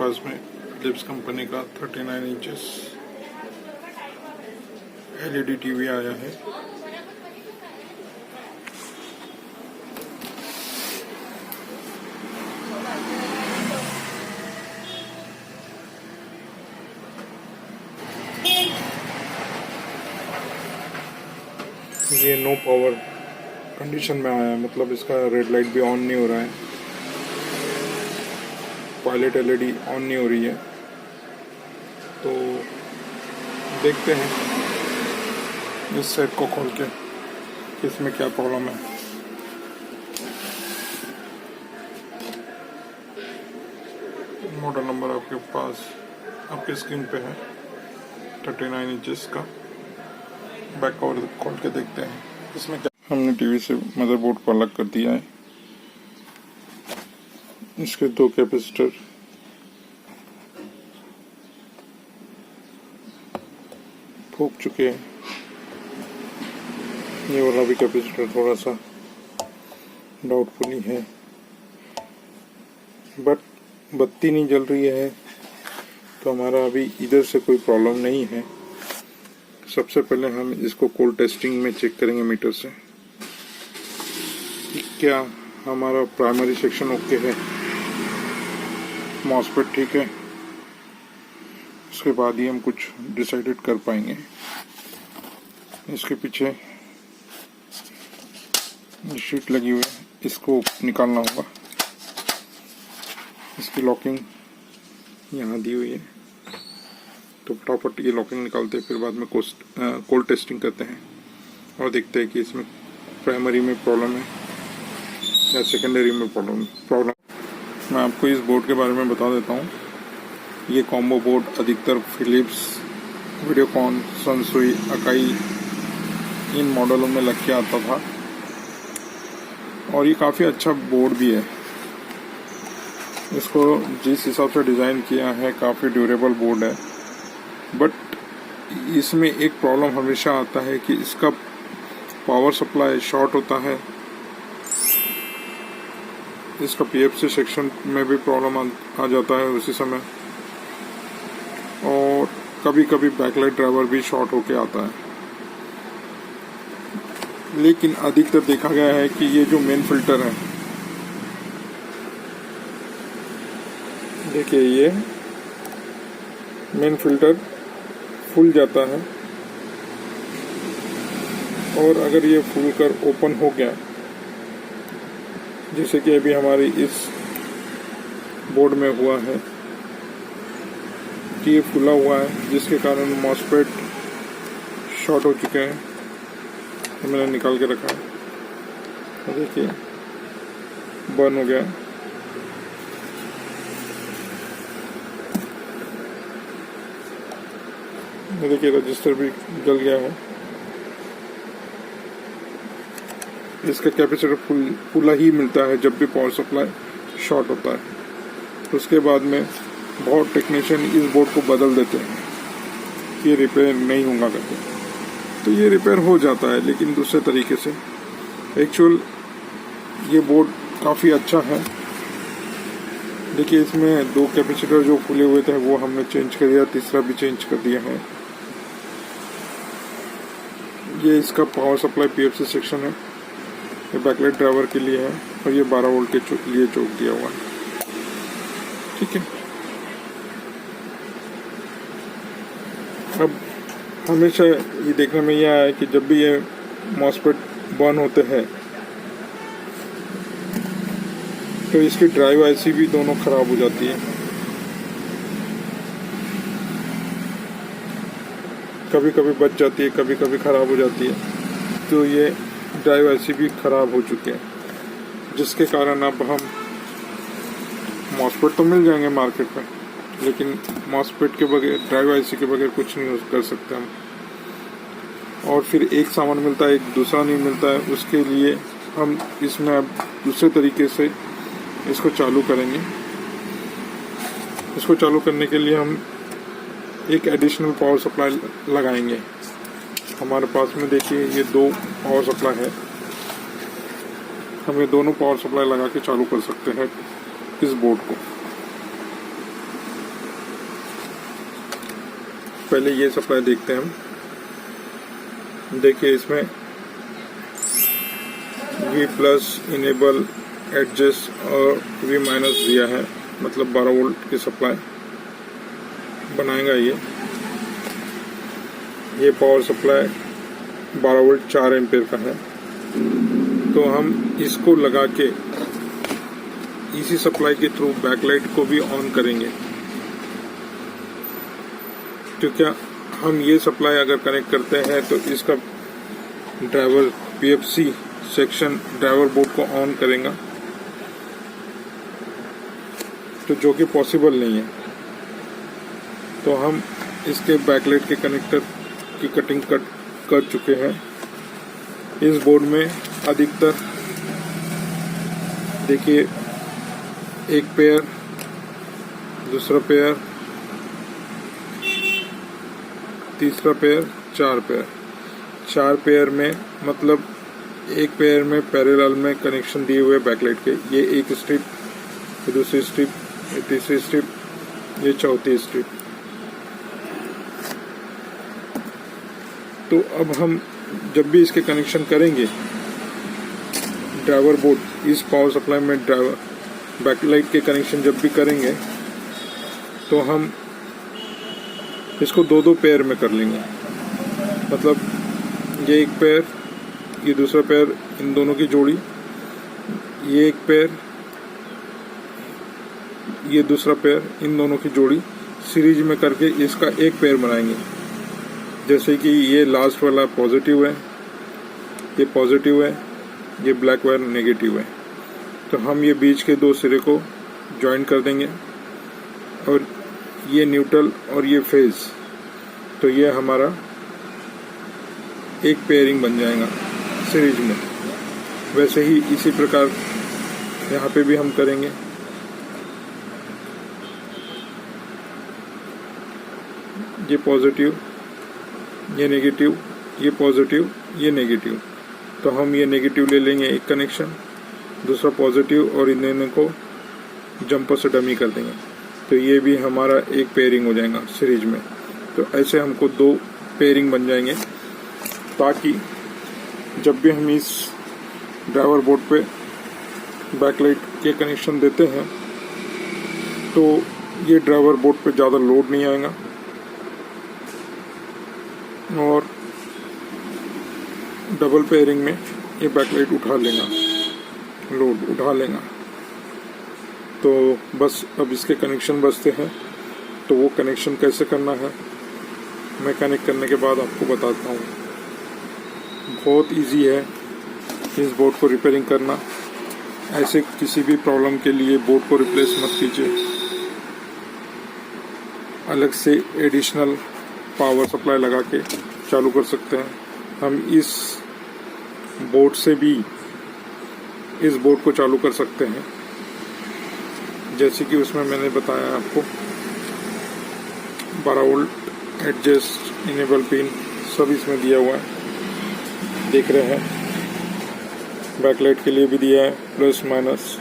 पास में Philips company का 39 inches LED TV आया है। ये नो पावर कंडीशन में आया है, मतलब इसका रेड लाइट भी ऑन नहीं हो रहा है, पायलट LED ऑन नहीं हो रही है। तो देखते हैं इस सेट को खोल के कि इसमें क्या प्रॉब्लम है। मॉडल नंबर आपके पास आपके स्क्रीन पे है, 39 इंचेस का। बैक कवर खोल के देखते हैं इसमें क्या। हमने टीवी से मदरबोर्ड को अलग कर दिया है। इसके 2 कैपेसिटर फूक चुके हैं। ये वाला भी कैपेसिटर थोड़ा सा डाउटफुल ही है, बट बत्ती नहीं जल रही है तो हमारा अभी इधर से कोई प्रॉब्लम नहीं है। सबसे पहले हम इसको कोल्ड टेस्टिंग में चेक करेंगे मीटर से कि क्या हमारा प्राइमरी सेक्शन ओके है, मॉसफेट ठीक है। उसके बाद ही हम कुछ डिसाइडेड कर पाएंगे। इसके पीछे शीट लगी हुई है, इसको निकालना होगा। इसकी लॉकिंग यहाँ दी हुई है, तो फटाफट ये लॉकिंग निकालते हैं, फिर बाद में कोल्ड टेस्टिंग करते हैं और देखते हैं कि इसमें प्राइमरी में प्रॉब्लम है या सेकेंडरी में प्रॉब्लम। मैं आपको इस बोर्ड के बारे में बता देता हूँ। ये कॉम्बो बोर्ड अधिकतर फिलिप्स, वीडियोकॉन, सनसुई, अकाई इन मॉडलों में लग के आता था और ये काफ़ी अच्छा बोर्ड भी है। इसको जिस हिसाब से डिज़ाइन किया है काफ़ी ड्यूरेबल बोर्ड है, बट इसमें एक प्रॉब्लम हमेशा आता है कि इसका पावर सप्लाई शॉर्ट होता है। इसका PFC सेक्शन में भी प्रॉब्लम आ जाता है उसी समय, और कभी कभी बैकलाइट ड्राइवर भी शॉर्ट होके आता है। लेकिन अधिकतर देखा गया है कि ये जो मेन फिल्टर है, देखिए ये मेन फिल्टर फूल जाता है, और अगर ये फूल कर ओपन हो गया, जैसे कि अभी हमारी इस बोर्ड में हुआ है कि ये फूला हुआ है, जिसके कारण मॉसफेट शॉर्ट हो चुके हैं। तो मैंने निकाल के रखा है, तो देखिए बर्न हो गया। देखिए रजिस्टर भी जल गया है। इसका कैपेसिटर फुला ही मिलता है जब भी पावर सप्लाई शॉर्ट होता है। उसके बाद में बहुत टेक्नीशियन इस बोर्ड को बदल देते हैं कि रिपेयर नहीं होगा करके, तो ये रिपेयर हो जाता है लेकिन दूसरे तरीके से। एक्चुअल ये बोर्ड काफ़ी अच्छा है। देखिए इसमें 2 कैपेसिटर जो फूले हुए थे वो हमने चेंज कर दिया, तीसरा भी चेंज कर दिया है। ये इसका पावर सप्लाई PFC सेक्शन है, ये बैकलाइट ड्राइवर के लिए है, और ये 12 वोल्ट के लिए चोक दिया हुआ है। ठीक है, अब हमेशा ये देखने में यह आया कि जब भी ये मॉसफेट बर्न होते हैं तो इसकी ड्राइव IC भी दोनों खराब हो जाती है। कभी कभी बच जाती है, कभी कभी खराब हो जाती है। तो ये ड्राइव IC भी खराब हो चुके हैं, जिसके कारण अब हम मॉसफेट तो मिल जाएंगे मार्केट में, लेकिन मॉसफेट के बगैर, ड्राइव IC के बगैर कुछ नहीं कर सकते हम। और फिर एक सामान मिलता है, एक दूसरा नहीं मिलता है। उसके लिए हम इसमें अब दूसरे तरीके से इसको चालू करेंगे। इसको चालू करने के लिए हम एक एडिशनल पावर सप्लाई लगाएंगे। हमारे पास में देखिए ये 2 पावर सप्लाई है, हम ये दोनों पावर सप्लाई लगा के चालू कर सकते हैं इस बोर्ड को। पहले ये सप्लाई देखते हैं हम। देखिए इसमें V+ इनेबल एडजस्ट और V- दिया है, मतलब 12 वोल्ट की सप्लाई बनाएगा ये पावर सप्लाई 12 वोल्ट 4 एम्पीयर का है। तो हम इसको लगा के इसी सप्लाई के थ्रू बैकलाइट को भी ऑन करेंगे। तो क्या हम ये सप्लाई अगर कनेक्ट करते हैं तो इसका driver PFC section driver board को ऑन करेगा, तो जो कि पॉसिबल नहीं है। तो हम इसके बैकलाइट के कनेक्टर की कटिंग कर चुके हैं। इस बोर्ड में अधिकतर देखिए एक पेयर, दूसरा पेयर, तीसरा पेयर, 4 पेयर में, मतलब एक पेयर में पैरेलल में कनेक्शन दिए हुए बैकलाइट के। ये एक स्ट्रिप, ये दूसरी स्ट्रिप, ये तीसरी स्ट्रिप, ये चौथी स्ट्रिप। तो अब हम जब भी इसके कनेक्शन करेंगे ड्राइवर बोर्ड, इस पावर सप्लाई में ड्राइवर बैकलाइट के कनेक्शन जब भी करेंगे तो हम इसको 2 पेयर में कर लेंगे। मतलब ये एक पेयर, ये दूसरा पेयर, इन दोनों की जोड़ी, ये एक पेयर, ये दूसरा पेयर, इन दोनों की जोड़ी सीरीज में करके इसका एक पेयर बनाएंगे। जैसे कि ये लास्ट वाला पॉजिटिव है, ये पॉजिटिव है, ये ब्लैक वायर नेगेटिव है। तो हम ये बीच के 2 सिरे को ज्वाइन कर देंगे और ये न्यूट्रल और ये फेज, तो ये हमारा एक पेयरिंग बन जाएगा सीरीज में। वैसे ही इसी प्रकार यहाँ पे भी हम करेंगे। ये पॉजिटिव, ये नेगेटिव, ये पॉजिटिव, ये नेगेटिव। तो हम ये नेगेटिव ले लेंगे एक कनेक्शन, दूसरा पॉजिटिव, और इन दोनों को जंपर से डमी कर देंगे। तो ये भी हमारा एक पेयरिंग हो जाएगा सीरीज में। तो ऐसे हमको 2 पेयरिंग बन जाएंगे, ताकि जब भी हम इस ड्राइवर बोर्ड पे बैकलाइट के कनेक्शन देते हैं तो ये ड्राइवर बोर्ड पे ज़्यादा लोड नहीं आएगा और डबल पेयरिंग में ये बैकलाइट उठा लेगा, लोड उठा लेगा। तो बस अब इसके कनेक्शन बचते हैं। तो वो कनेक्शन कैसे करना है मैं कनेक्ट करने के बाद आपको बताता हूँ। बहुत इजी है इस बोर्ड को रिपेयरिंग करना। ऐसे किसी भी प्रॉब्लम के लिए बोर्ड को रिप्लेस मत कीजिए, अलग से एडिशनल पावर सप्लाई लगा के चालू कर सकते हैं। हम इस बोर्ड से भी इस बोर्ड को चालू कर सकते हैं, जैसे कि उसमें मैंने बताया आपको 12 वोल्ट एडजस्ट इनेबल पिन सब इसमें दिया हुआ है, देख रहे हैं। बैकलाइट के लिए भी दिया है plus minus,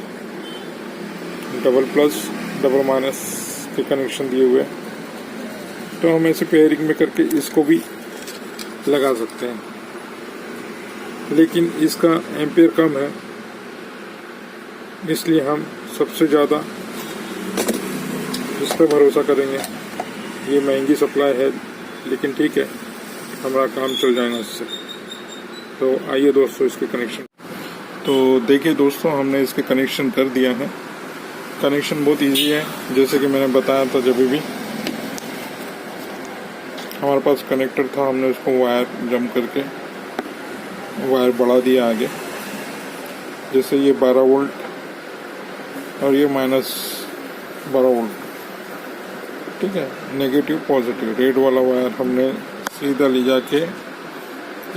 double plus double minus के कनेक्शन दिए हुए हैं। तो हम ऐसे पेयरिंग में करके इसको भी लगा सकते हैं, लेकिन इसका एम्पियर कम है, इसलिए हम सबसे ज़्यादा इस पर भरोसा करेंगे। ये महंगी सप्लाई है, लेकिन ठीक है, हमारा काम चल जाएगा इससे। तो आइए दोस्तों इसके कनेक्शन। तो देखिए दोस्तों, हमने इसके कनेक्शन कर दिया है। कनेक्शन बहुत इजी है, जैसे कि मैंने बताया था। जब भी हमारे पास कनेक्टर था, हमने उसको वायर जम करके वायर बढ़ा दिया आगे। जैसे ये 12 वोल्ट और ये माइनस 12 वोल्ट, ठीक है, नेगेटिव पॉजिटिव। रेड वाला वायर हमने सीधा ले जाके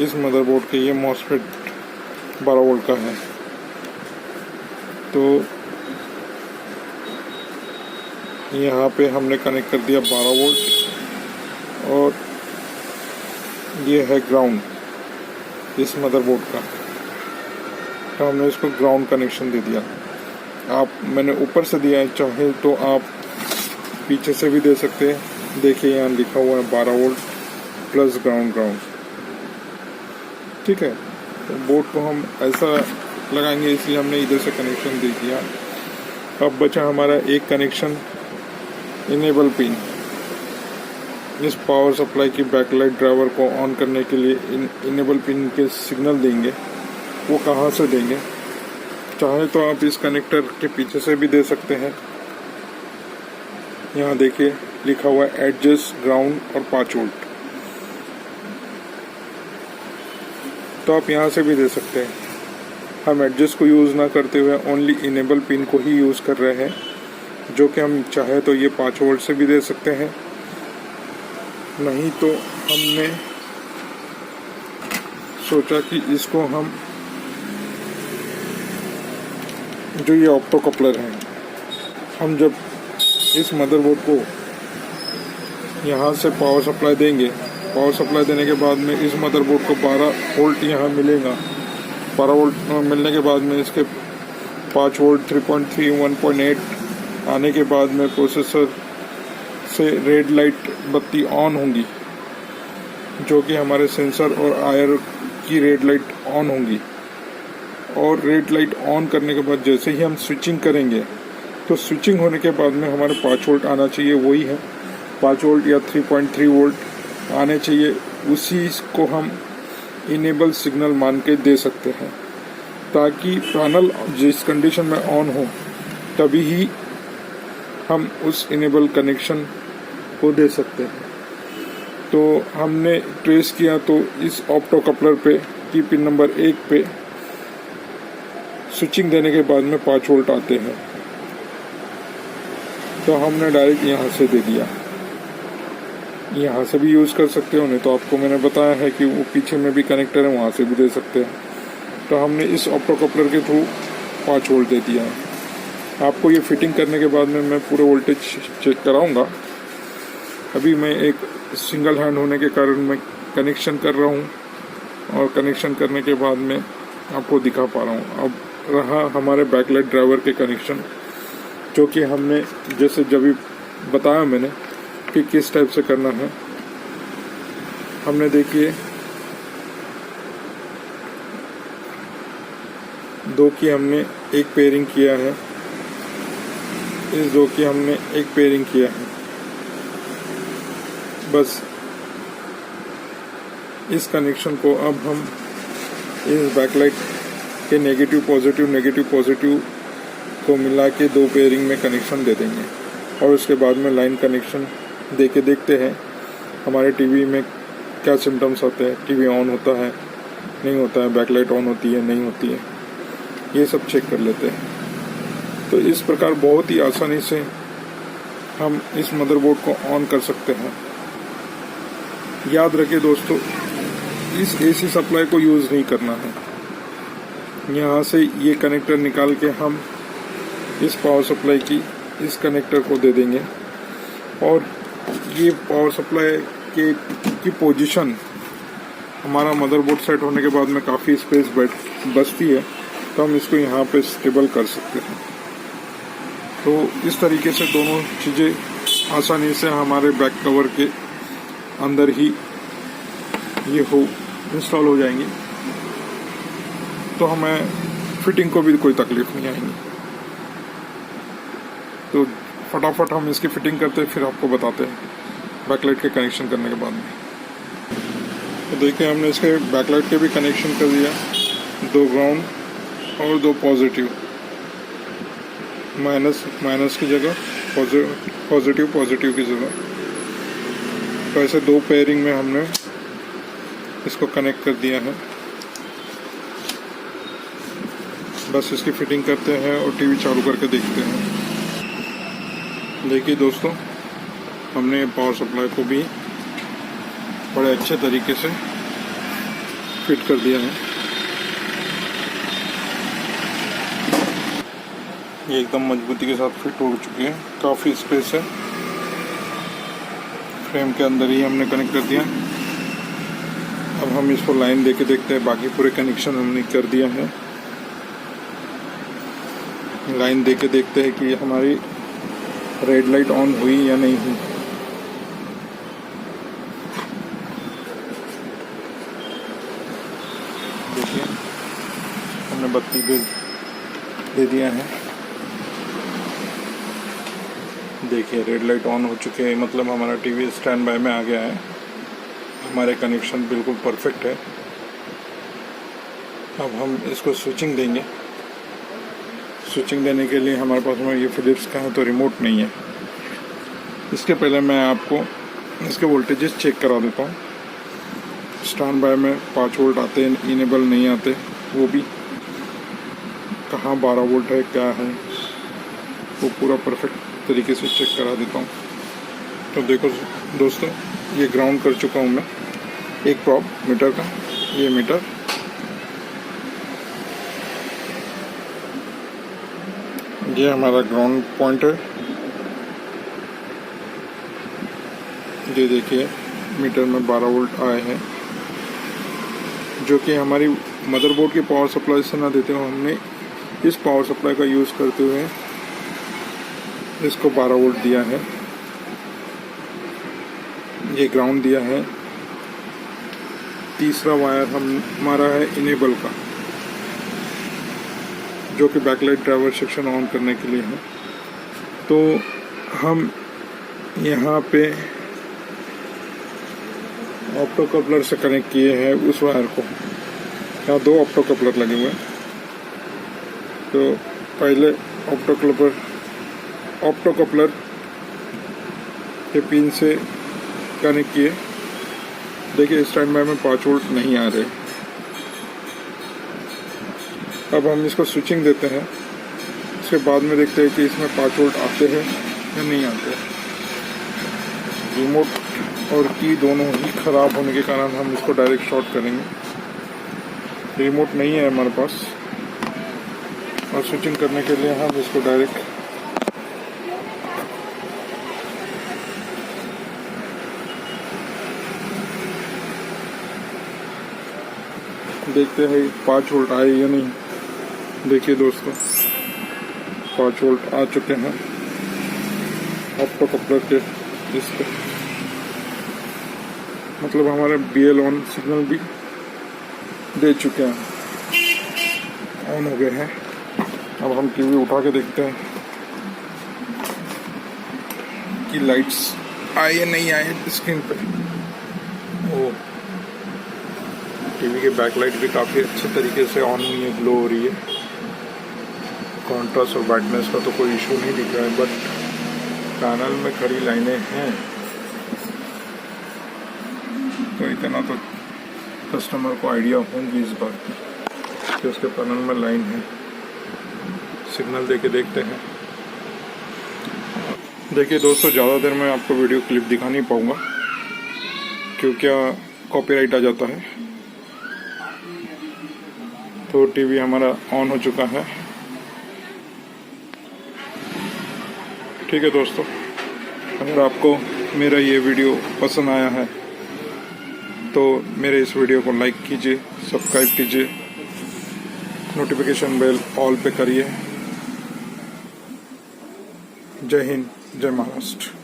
इस मदरबोर्ड के, ये मॉसफेट 12 वोल्ट का है, तो यहाँ पे हमने कनेक्ट कर दिया 12 वोल्ट और ये है ग्राउंड इस मदरबोर्ड का। तो हमने इसको ग्राउंड कनेक्शन दे दिया। मैंने ऊपर से दिया है, चाहे तो आप पीछे से भी दे सकते हैं देखिए यहाँ लिखा हुआ है 12 वोल्ट प्लस ग्राउंड। ठीक है, तो बोर्ड को हम ऐसा लगाएंगे, इसलिए हमने इधर से कनेक्शन दे दिया। अब बचा हमारा एक कनेक्शन इनेबल पिन। इस पावर सप्लाई की बैकलाइट ड्राइवर को ऑन करने के लिए इनेबल पिन के सिग्नल देंगे। वो कहाँ से देंगे? चाहे तो आप इस कनेक्टर के पीछे से भी दे सकते हैं। यहाँ देखिए लिखा हुआ है एडजस्ट ग्राउंड और 5 वोल्ट, तो आप यहाँ से भी दे सकते हैं। हम एडजस्ट को यूज़ ना करते हुए ओनली इनेबल पिन को ही यूज़ कर रहे हैं, जो कि हम चाहे तो ये 5 वोल्ट से भी दे सकते हैं। नहीं तो हमने सोचा कि इसको हम जो ये ऑप्टो कपलर है, हम जब इस मदरबोर्ड को यहाँ से पावर सप्लाई देंगे, पावर सप्लाई देने के बाद में इस मदरबोर्ड को 12 वोल्ट यहाँ मिलेगा। 12 वोल्ट मिलने के बाद में इसके 5 वोल्ट 3.3 1.8 आने के बाद में प्रोसेसर से रेड लाइट बत्ती ऑन होंगी, जो कि हमारे सेंसर और आयर की रेड लाइट ऑन होंगी। और रेड लाइट ऑन करने के बाद जैसे ही हम स्विचिंग करेंगे, तो स्विचिंग होने के बाद में हमारे 5 वोल्ट आना चाहिए, वही है 5 वोल्ट या 3.3 वोल्ट आने चाहिए। उसी को हम इनेबल सिग्नल मान के दे सकते हैं, ताकि पैनल जिस कंडीशन में ऑन हो तभी ही हम उस इनेबल कनेक्शन को दे सकते हैं। तो हमने ट्रेस किया तो इस ऑप्टो कपलर पे की पिन नंबर 1 पे स्विचिंग देने के बाद में 5 वोल्ट आते हैं, तो हमने डायरेक्ट यहाँ से दे दिया। यहाँ से भी यूज़ कर सकते हो, नहीं तो आपको मैंने बताया है कि वो पीछे में भी कनेक्टर है, वहाँ से भी दे सकते हैं। तो हमने इस ऑप्टो कपलर के थ्रू 5 वोल्ट दे दिया है। आपको ये फिटिंग करने के बाद में मैं पूरे वोल्टेज चेक कराऊंगा। अभी मैं एक सिंगल हैंड होने के कारण मैं कनेक्शन कर रहा हूँ, और कनेक्शन करने के बाद में आपको दिखा पा रहा हूँ। अब रहा हमारे बैकलाइट ड्राइवर के कनेक्शन, जो कि हमने जैसे जब भी बताया मैंने कि किस टाइप से करना है। हमने देखिए 2 की हमने एक पेयरिंग किया है, इस 2 की हमने एक पेयरिंग किया है। बस इस कनेक्शन को अब हम इस बैकलाइट के नेगेटिव पॉजिटिव को मिला के 2 पेयरिंग में कनेक्शन दे देंगे, और उसके बाद में लाइन कनेक्शन दे के देखते हैं हमारे टीवी में क्या सिम्टम्स आते हैं। टीवी ऑन होता है, नहीं होता है, बैकलाइट ऑन होती है, नहीं होती है, ये सब चेक कर लेते हैं। तो इस प्रकार बहुत ही आसानी से हम इस मदरबोर्ड को ऑन कर सकते हैं। याद रखिए दोस्तों, इस एसी सप्लाई को यूज़ नहीं करना है। यहाँ से ये कनेक्टर निकाल के हम इस पावर सप्लाई की इस कनेक्टर को दे देंगे, और ये पावर सप्लाई की पोजीशन हमारा मदरबोर्ड सेट होने के बाद में काफ़ी स्पेस बचती है, तो हम इसको यहाँ पे स्टेबल कर सकते हैं। तो इस तरीके से दोनों चीज़ें आसानी से हमारे बैक कवर के अंदर ही ये इंस्टॉल हो जाएंगी, तो हमें फिटिंग को भी कोई तकलीफ नहीं आएगी। तो फटाफट हम इसकी फिटिंग करते हैं, फिर आपको बताते हैं बैकलाइट के कनेक्शन करने के बाद में। तो देखिए हमने इसके बैकलाइट के भी कनेक्शन कर दिया, 2 ग्राउंड और 2 पॉजिटिव, माइनस की जगह पॉजिटिव की जगह। तो ऐसे 2 पेयरिंग में हमने इसको कनेक्ट कर दिया है। बस इसकी फिटिंग करते हैं और टीवी चालू करके देखते हैं। देखिए दोस्तों, हमने पावर सप्लाई को भी बड़े अच्छे तरीके से फिट कर दिया है। ये एकदम मजबूती के साथ फिट हो चुकी है, काफ़ी स्पेस है। फ्रेम के अंदर ही हमने कनेक्ट कर दिया। अब हम इसको लाइन देके देखते हैं। बाकी पूरे कनेक्शन हमने कर दिया है। लाइन देके देखते हैं कि हमारी रेड लाइट ऑन हुई या नहीं हुई। देखिए हमने बत्ती दे दिया है। देखिए रेड लाइट ऑन हो चुके हैं, मतलब हमारा टीवी स्टैंड बाय में आ गया है। हमारे कनेक्शन बिल्कुल परफेक्ट है। अब हम इसको स्विचिंग देंगे। स्विचिंग देने के लिए हमारे पास में ये फिलिप्स का है तो रिमोट नहीं है। इसके पहले मैं आपको इसके वोल्टेजेस चेक करा देता हूँ। स्टैंड बाय में 5 वोल्ट आते हैं, इनेबल नहीं आते, वो भी कहाँ 12 वोल्ट है क्या है वो पूरा परफेक्ट तरीके से चेक करा देता हूँ। तो देखो दोस्तों, ये ग्राउंड कर चुका हूँ मैं एक प्रॉप मीटर का। ये मीटर ये हमारा ग्राउंड पॉइंट है। ये देखिए मीटर में 12 वोल्ट आए हैं, जो कि हमारी मदरबोर्ड की पावर सप्लाई से ना देते हुए हमने इस पावर सप्लाई का यूज़ करते हुए इसको 12 वोल्ट दिया है। ये ग्राउंड दिया है। तीसरा वायर हमारा है इनेबल का, जो कि बैकलाइट ड्राइवर सेक्शन ऑन करने के लिए है। तो हम यहाँ पे ऑप्टो कपलर से कनेक्ट किए हैं उस वायर को। यहाँ 2 ऑप्टो कपलर लगे हुए हैं। तो पहले ऑप्टो कपलर के पिन से कनेक्ट किए। देखिए स्टैंड बाय में 5 वोल्ट नहीं आ रहे। अब हम इसको स्विचिंग देते हैं। उसके बाद में देखते हैं कि इसमें 5 वोल्ट आते हैं या नहीं आते। रिमोट और की दोनों ही ख़राब होने के कारण हम इसको डायरेक्ट शॉर्ट करेंगे। रिमोट नहीं है हमारे पास, और स्विचिंग करने के लिए हम इसको डायरेक्ट देखते हैं 5 वोल्ट आए या नहीं। देखिए दोस्तों 5 वोल्ट आ चुके हैं ऑप्टो कपलर के इस पे, मतलब हमारे BL ऑन सिग्नल भी दे चुके हैं, ऑन हो गए हैं। अब हम टीवी उठा के देखते हैं कि लाइट्स आए या नहीं आए स्क्रीन पे। ओ टीवी की बैकलाइट भी काफ़ी अच्छे तरीके से ऑन हुई है, ग्लो हो रही है। कॉन्ट्रास्ट और ब्राइटनेस का तो कोई इशू नहीं दिख रहा है, बट पैनल में खड़ी लाइनें हैं तो इतना तो कस्टमर को आइडिया होगी इस बात की कि उसके पैनल में लाइन है। सिग्नल देके देखते हैं। देखिए दोस्तों, ज़्यादा देर मैं आपको वीडियो क्लिप दिखा नहीं पाऊँगा क्योंकि कॉपीराइट आ जाता है। तो टीवी हमारा ऑन हो चुका है। ठीक है दोस्तों, अगर आपको मेरा ये वीडियो पसंद आया है तो मेरे इस वीडियो को लाइक कीजिए, सब्सक्राइब कीजिए, नोटिफिकेशन बेल ऑल पे करिए। जय हिंद, जय महाराष्ट्र।